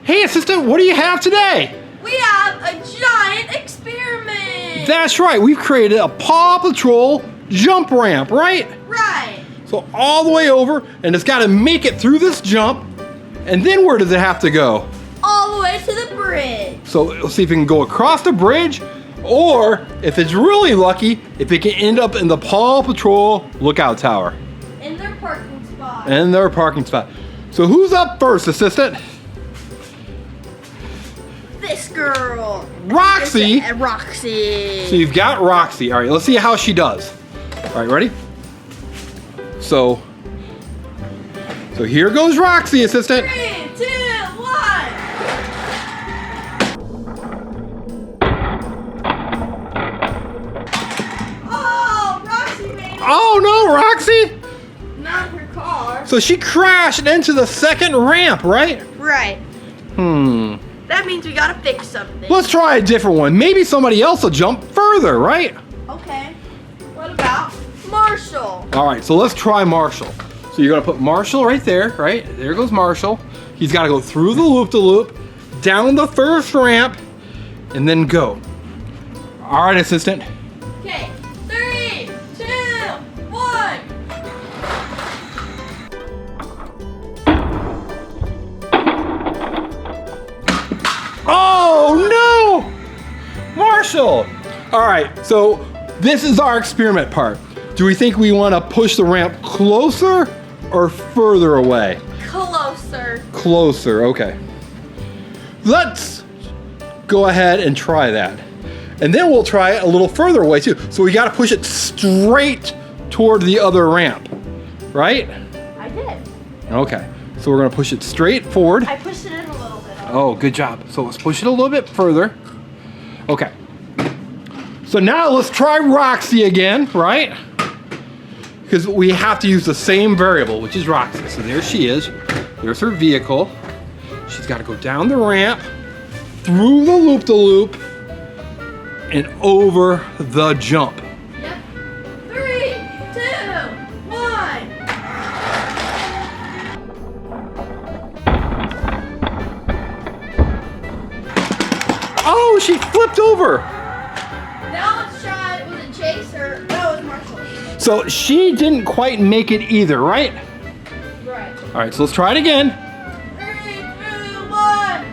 Hey, assistant, what do you have today? We have a giant experiment. That's right. We've created a Paw Patrol jump ramp, right? Right. So all the way over, and it's got to make it through this jump. And then where does it have to go? All the way to the bridge. So let's see if it can go across the bridge, or if it's really lucky, if it can end up in the Paw Patrol lookout tower. In their parking spot. In their parking spot. So who's up first, assistant? This girl. Roxy. Roxy. So you've got Roxy. All right, let's see how she does. All right, ready? So here goes Roxy, assistant. 3, 2, 1. Oh, Roxy made it. Oh no, Roxy! Not her car. So she crashed into the second ramp, right? Right. That means we gotta fix something. Let's try a different one. Maybe somebody else will jump further, right? Okay. What about Marshall? All right, so let's try Marshall. So you're gonna put Marshall right there, right? There goes Marshall. He's gotta go through the loop-de-loop, down the first ramp, and then go. All right, assistant. Okay. 3, 2, 1. Oh no! Marshall! All right, so this is our experiment part. Do we think we wanna push the ramp closer or further away? Closer. Closer, okay. Let's go ahead and try that. And then we'll try it a little further away too. So we gotta push it straight toward the other ramp, right? I did. Okay, so we're gonna push it straight forward. I pushed it in a little bit. Oh, good job. So let's push it a little bit further. Okay. So now let's try Roxy again, right? Because we have to use the same variable, which is Roxy. So there she is. There's her vehicle. She's got to go down the ramp, through the loop-de-loop, and over the jump. Yep. 3, 2, 1. Oh, she flipped over. Now let's try it with a chaser. No, it's Marshall. So she didn't quite make it either, right? Right. All right, so let's try it again. 3, 2, 1.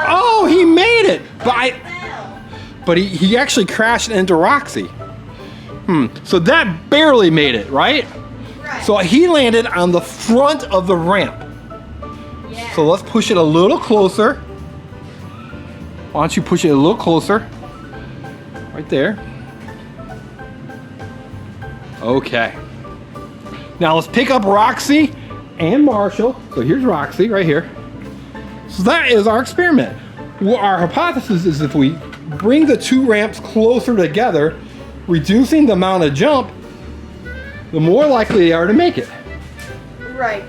Oh, he made it. Fell. But he actually crashed into Roxy. So that barely made it, right? Right. So he landed on the front of the ramp. Yeah. So let's push it a little closer. Why don't you push it a little closer? Right there. Okay. Now let's pick up Roxy and Marshall. So here's Roxy right here. So that is our experiment. Well, our hypothesis is if we bring the two ramps closer together, reducing the amount of jump, the more likely they are to make it. Right.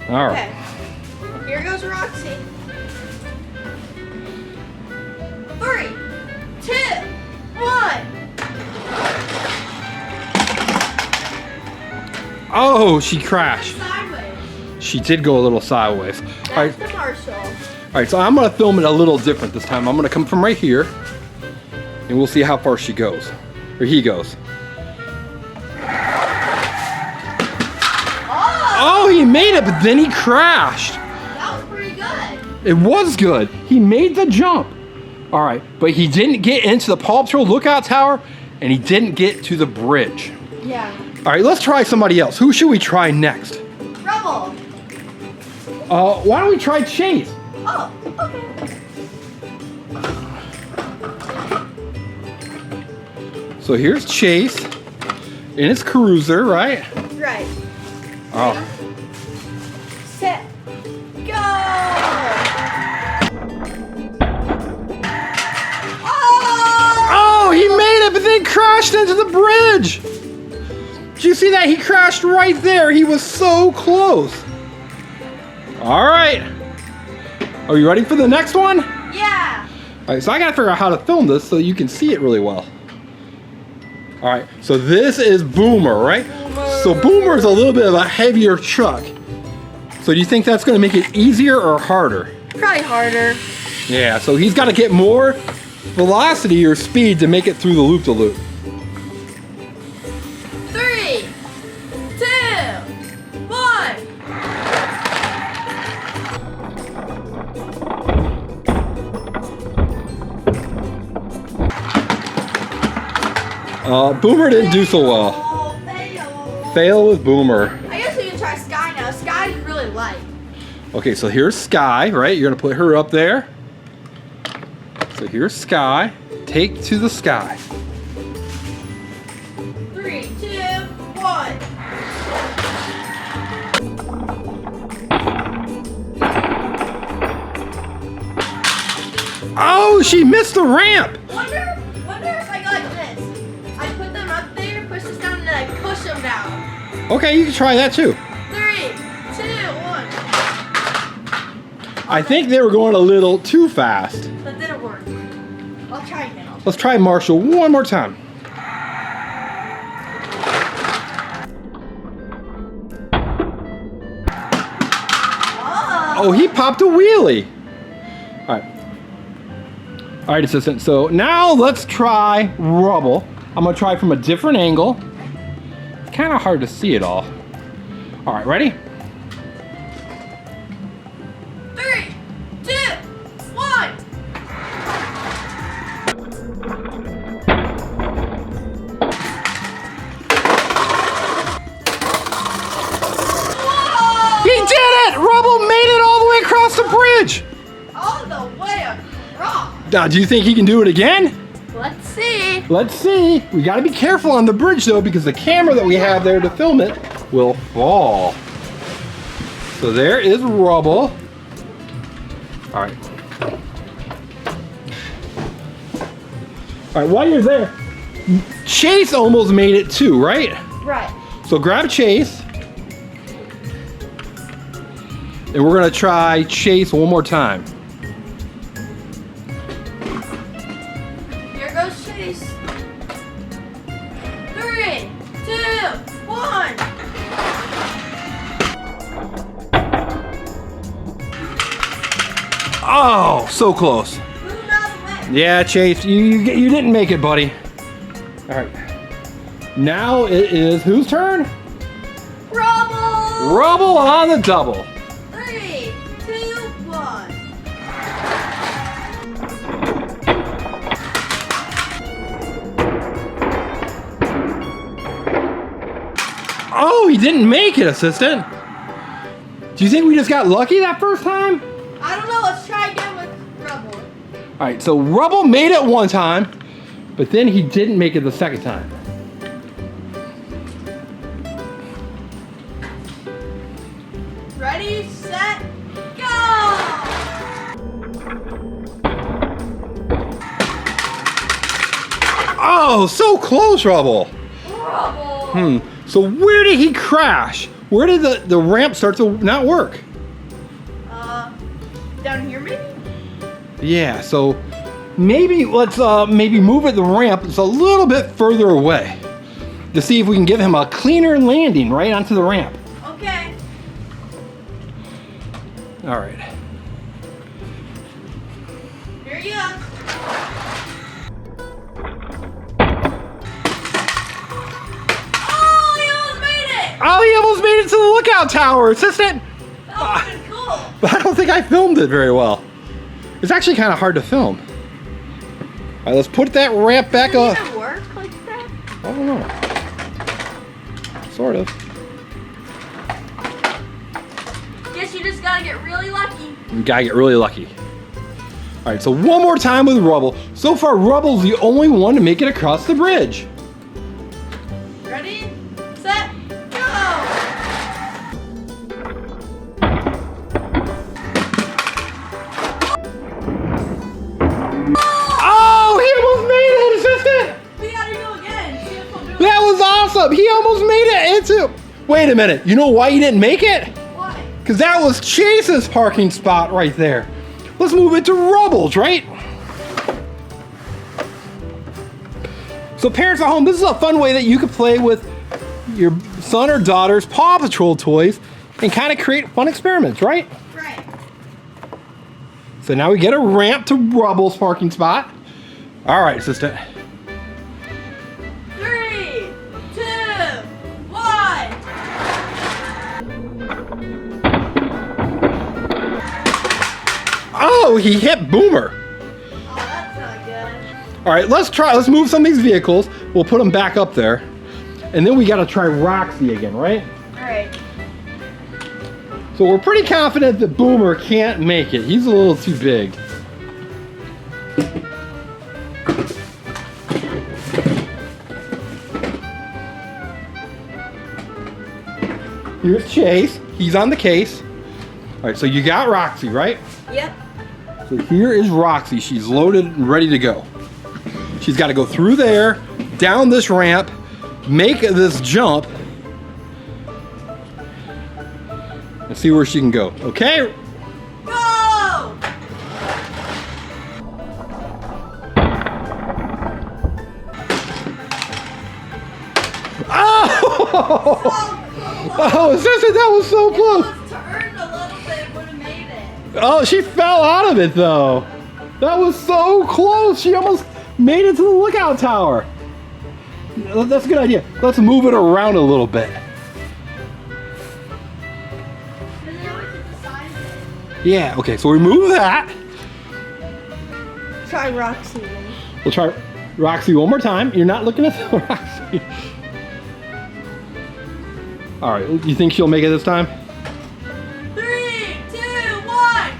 All right. Okay. Here goes Roxy. 3, 2, 1. Oh, she crashed. Sideways. She did go a little sideways. All right. That's the Marshall. All right, so I'm gonna film it a little different this time. I'm gonna come from right here, and we'll see how far she goes, or he goes. Oh, he made it, but then he crashed. That was pretty good. It was good. He made the jump. All right, but he didn't get into the Paw Patrol lookout tower, and he didn't get to the bridge. Yeah. All right, let's try somebody else. Who should we try next? Rubble. Why don't we try Chase? Oh, okay. So here's Chase in his cruiser, right? Right. Oh. Set. Go. Oh, he made it, but then crashed into the bridge. Did you see that? He crashed right there. He was so close. All right. Are you ready for the next one? Yeah. All right, so I gotta figure out how to film this so you can see it really well. All right, so this is Boomer, right? Boomer. So Boomer's a little bit of a heavier truck. So do you think that's going to make it easier or harder? Probably harder. Yeah, so he's got to get more velocity or speed to make it through the loop-de-loop. 3, 2, 1. Boomer didn't do so well. Fail. Fail with Boomer. I guess we can try Skye now. Skye's really light. Okay, so here's Skye, right? You're gonna put her up there. So here's Skye. Take to the sky. 3, 2, 1. Oh, she missed the ramp. Wonder if I go like this. I put them up there, push this down, and then I push them down. Okay, you can try that too. 3, 2, 1. I think they were going a little too fast. That didn't work. I'll try again. Let's try Marshall one more time. Oh, he popped a wheelie. All right. All right, assistant. So now let's try Rubble. I'm gonna try from a different angle. It's kind of hard to see it all. All right, ready? 3, 2, 1. He did it! Rubble made it all the way across the bridge. All the way across. Now, do you think he can do it again? Let's see. Let's see. We gotta be careful on the bridge though, because the camera that we have there to film it will fall. So there is Rubble. All right. All right, while you're there, Chase almost made it too, right? Right. So grab Chase. And we're gonna try Chase one more time. Here goes Chase. 3, 2, 1. Oh, so close. Move out of the way. Yeah, Chase, you didn't make it, buddy. All right. Now it is whose turn? Rubble. Rubble on the double. 3, 2, 1. Oh, he didn't make it, assistant. Do you think we just got lucky that first time? I don't know. Let's try again with Rubble. All right, so Rubble made it one time, but then he didn't make it the second time. Ready, set, go! Oh, so close, Rubble. Rubble. So where did he crash? Where did the ramp start to not work? Down here maybe? Yeah, so maybe let's maybe move it the ramp it's a little bit further away to see if we can give him a cleaner landing right onto the ramp. Okay. All right. Here you go. Oh, he almost made it! Oh, he almost made it to the lookout tower, assistant. That would've been cool. But I don't think I filmed it very well. It's actually kind of hard to film. All right, let's put that ramp back Does up. it even work like that? I don't know. Sort of. Guess you just gotta get really lucky. You gotta get really lucky. All right, so one more time with Rubble. So far, Rubble's the only one to make it across the bridge. Ready, set, go! Oh, he almost made it, assistant! We gotta go again. See if we'll do it. That was awesome. He almost made it into. Wait a minute. You know why he didn't make it? Why? Because that was Chase's parking spot right there. Let's move it to Rubble's, right? So parents at home, this is a fun way that you could play with your son or daughter's Paw Patrol toys and kind of create fun experiments, right? Right. So now we get a ramp to Rubble's parking spot. All right, assistant. 3, 2, 1. Oh, he hit Boomer. Oh, that's not good. All right, let's move some of these vehicles. We'll put them back up there. And then we gotta try Roxy again, right? Alright. So we're pretty confident that Boomer can't make it. He's a little too big. Here's Chase. He's on the case. All right, so you got Roxy, right? Yep. So here is Roxy. She's loaded and ready to go. She's got to go through there, down this ramp, make this jump, and see where she can go. Okay? Go! Oh! Oh, sister, that was so close. If it was turned a little bit, it would have made it. Oh, she fell out of it though. That was so close. She almost made it to the lookout tower. That's a good idea. Let's move it around a little bit. Because they always hit the side of it. Yeah, okay, so we move that. Try Roxy then. We'll try Roxy one more time. You're not looking at the Roxy. All right, you think she'll make it this time? 3, 2, 1.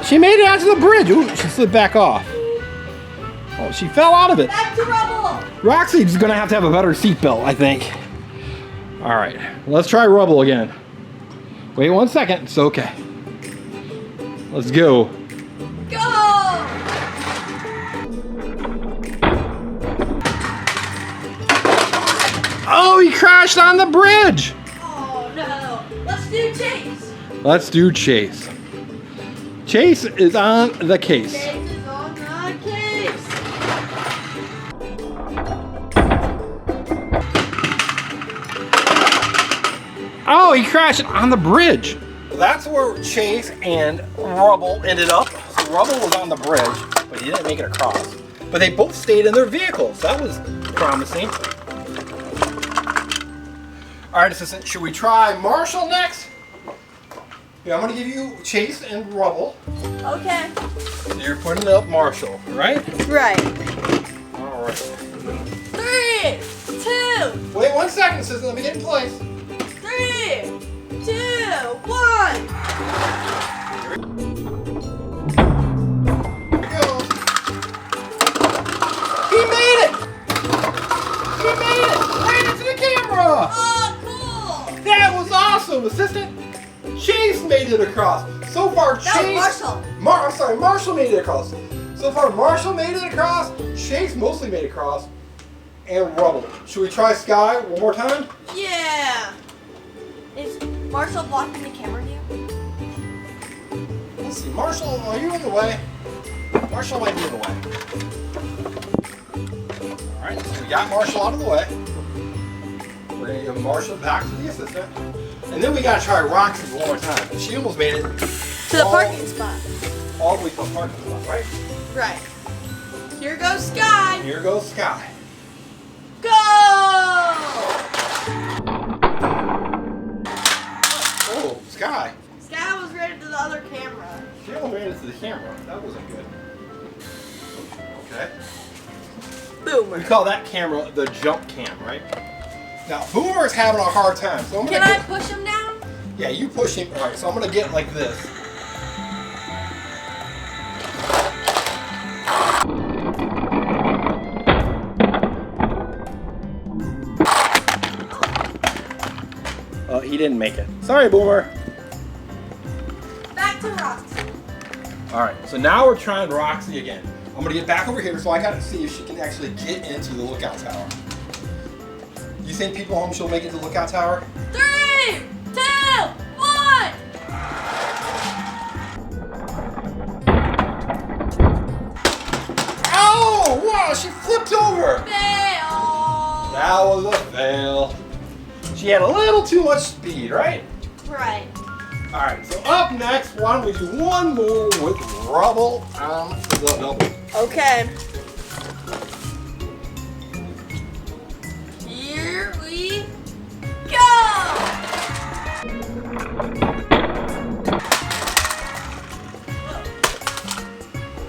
She made it out to the bridge. Ooh, she slid back off. Oh, she fell out of it. Back to Rubble. Roxy's gonna have to have a better seatbelt, I think. All right, let's try Rubble again. Wait 1 second, it's okay. Let's go. Go! Oh, he crashed on the bridge. Oh no. Let's do Chase. Let's do Chase. Chase is on the case. Chase is on the case. Oh, he crashed on the bridge. That's where Chase and Rubble ended up. So Rubble was on the bridge, but he didn't make it across. But they both stayed in their vehicles. That was promising. All right, assistant, should we try Marshall next? Yeah, I'm gonna give you Chase and Rubble. Okay. So you're putting up Marshall, right? Right. All right. 3, 2, Wait 1 second, assistant, let me get in place. 3, 2, 1. Here we go. He made it! He made it! Right into the camera! Oh, cool. That was awesome, assistant. Chase made it across. So far, Chase. That was Marshall. Marshall made it across. So far, Marshall made it across. Chase mostly made it across. And Rubble. Should we try Skye one more time? Yeah. Is Marshall blocking the camera now? Let's see. Marshall, are you in the way? Marshall might be in the way. All right, so we got Marshall out of the way. We're gonna give Marshall back to the assistant. And then we gotta try Roxy one more time. She almost made it To the parking spot. all the way to the parking spot, right? Right. Here goes Skye. Here goes Skye. Go! Oh, Skye. Skye was right to the other camera. She almost made it to the camera. That wasn't good. Okay. Boomer. We call that camera the jump cam, right? Now, Boomer's having a hard time, so I'm gonna Can I push him down? Yeah, you push him. All right, so I'm gonna get like this. He didn't make it. Sorry, Boomer. Back to Roxy. All right, so now we're trying Roxy again. I'm gonna get back over here, so I gotta see if she can actually get into the lookout tower. You think people home she'll make it to the lookout tower? 3, 2, 1. Oh, wow, she flipped over. Fail. That was a fail. She had a little too much speed, right? Right. All right, so up next, why don't we do one more with Rubble on the double. Okay. Here we go.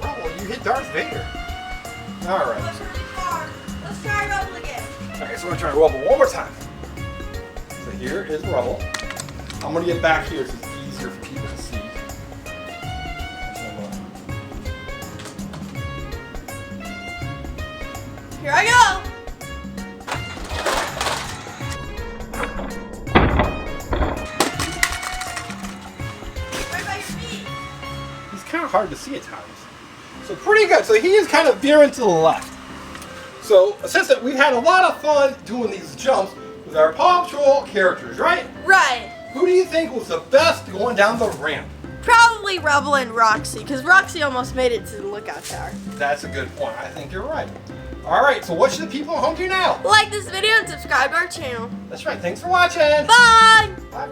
Rubble, you hit Darth Vader. All right. Push really far. Let's try Rubble again. Okay, so we're gonna try Rubble one more time. So here is Rubble. I'm gonna get back here so it's easier for people to see. Here I go. Right by your feet. He's kind of hard to see at times. So pretty good. So he is kind of veering to the left. So Assistant, we've had a lot of fun doing these jumps with our Paw Patrol characters, right? Right. Who do you think was the best going down the ramp? Probably Rubble and Roxy, because Roxy almost made it to the lookout tower. That's a good point. I think you're right. All right, so what should the people at home do now? Like this video and subscribe to our channel. That's right. Thanks for watching. Bye! Bye.